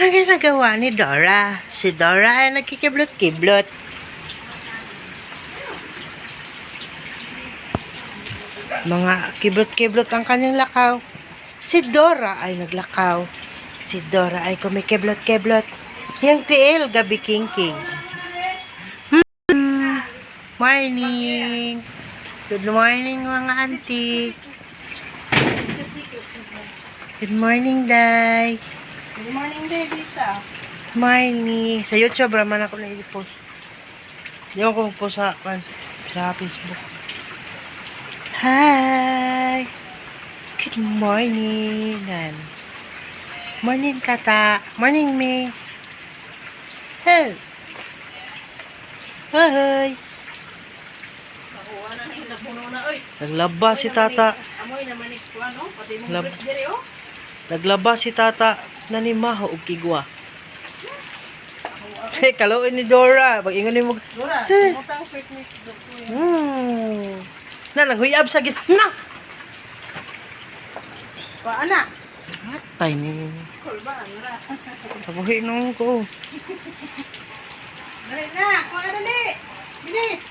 Ano ginagawa ni Dora? Si Dora ay nagkikiblot-kiblot. Mga kiblot-kiblot ang kanyang lakaw. Si Dora ay naglakaw. Si Dora ay kumikiblot-kiblot. Yang tiil, gabi king-king. Morning. Good morning mga auntie. Good morning, Day. Good morning, Bebita. Morning. Sa YouTube, raman ako na i-post. Di ako post sa Facebook. Hi! Good morning. Morning, Tata. Morning, May. Hey! Hi! Nakuha na yung napuno na, oy. Naglaba si Tata. Amoy naman ito, ano? Pati mong Lab- break dire, oh. Naglaba si Tata. Nanimaho og kigwa. Hey, kaluin ni Dora. Pag-ingon mo. Dora, sumutang quick mix. Na, naghuyab sa git. Na! Pa, anak. Atay ni. Cool ba, Dora? Tabuhi nung ko. Dali na, kuha dali. Bilis.